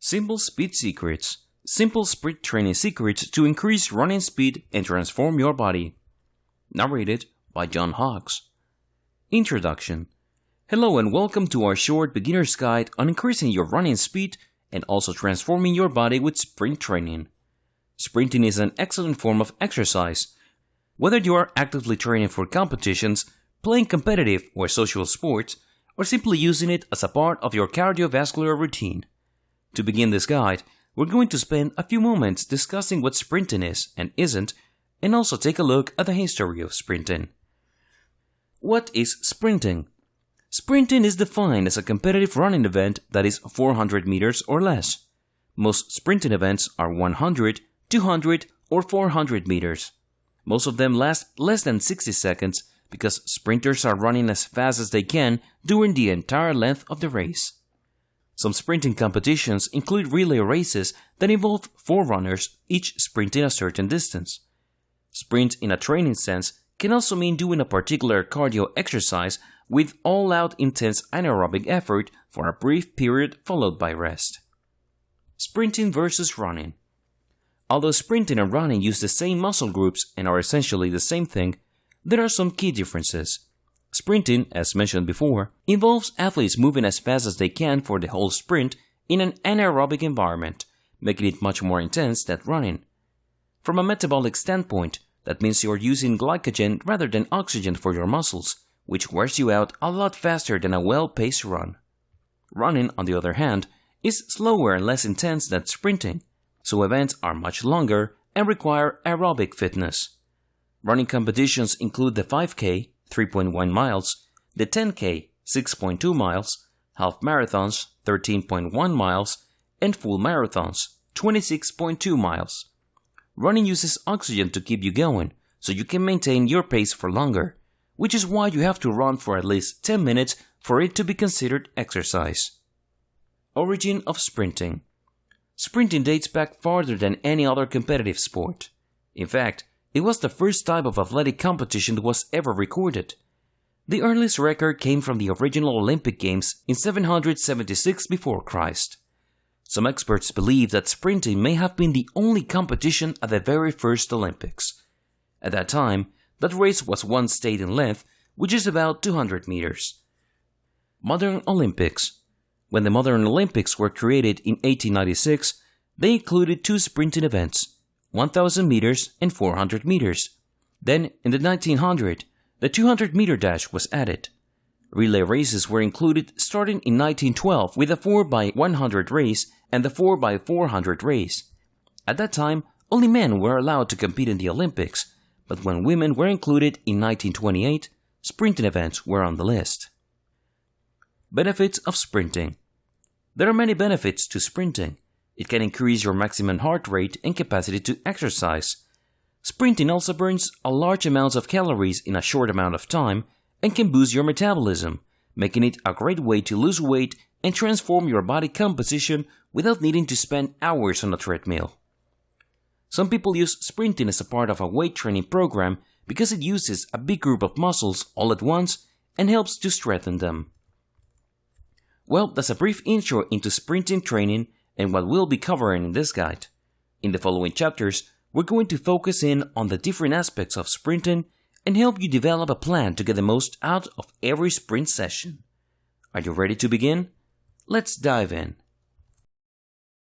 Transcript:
Simple Speed Secrets. Simple sprint training secrets to increase running speed and transform your body. Narrated by John Hawkes. Introduction. Hello and welcome to our short beginner's guide on increasing your running speed and also transforming your body with sprint training. Sprinting is an excellent form of exercise. Whether you are actively training for competitions, playing competitive or social sports, or simply using it as a part of your cardiovascular routine. To begin this guide, we're going to spend a few moments discussing what sprinting is and isn't, and also take a look at the history of sprinting. What is sprinting? Sprinting is defined as a competitive running event that is 400 meters or less. Most sprinting events are 100, 200, or 400 meters. Most of them last less than 60 seconds because sprinters are running as fast as they can during the entire length of the race. Some sprinting competitions include relay races that involve 4 runners, each sprinting a certain distance. Sprint in a training sense can also mean doing a particular cardio exercise with all-out intense anaerobic effort for a brief period followed by rest. Sprinting versus running. Although sprinting and running use the same muscle groups and are essentially the same thing, there are some key differences. Sprinting, as mentioned before, involves athletes moving as fast as they can for the whole sprint in an anaerobic environment, making it much more intense than running. From a metabolic standpoint, that means you are using glycogen rather than oxygen for your muscles, which wears you out a lot faster than a well-paced run. Running, on the other hand, is slower and less intense than sprinting, so events are much longer and require aerobic fitness. Running competitions include the 5K, 3.1 miles, the 10K, 6.2 miles, half marathons, 13.1 miles, and full marathons, 26.2 miles. Running uses oxygen to keep you going, so you can maintain your pace for longer, which is why you have to run for at least 10 minutes for it to be considered exercise. Origin of sprinting. Sprinting dates back farther than any other competitive sport. In fact, it was the first type of athletic competition that was ever recorded. The earliest record came from the original Olympic Games in 776 before Christ. Some experts believe that sprinting may have been the only competition at the very first Olympics. At that time, that race was one state in length, which is about 200 meters. Modern Olympics. When the modern Olympics were created in 1896, they included 2 sprinting events, 1,000 meters and 400 meters. Then, in the 1900s, the 200-meter dash was added. Relay races were included starting in 1912 with the 4x100 race and the 4x400 race. At that time, only men were allowed to compete in the Olympics, but when women were included in 1928, sprinting events were on the list. Benefits of sprinting. There are many benefits to sprinting. It can increase your maximum heart rate and capacity to exercise. Sprinting also burns a large amounts of calories in a short amount of time and can boost your metabolism, making it a great way to lose weight and transform your body composition without needing to spend hours on a treadmill. Some people use sprinting as a part of a weight training program because it uses a big group of muscles all at once and helps to strengthen them. Well, that's a brief intro into sprinting training and what we'll be covering in this guide. In the following chapters, we're going to focus in on the different aspects of sprinting and help you develop a plan to get the most out of every sprint session. Are you ready to begin? Let's dive in.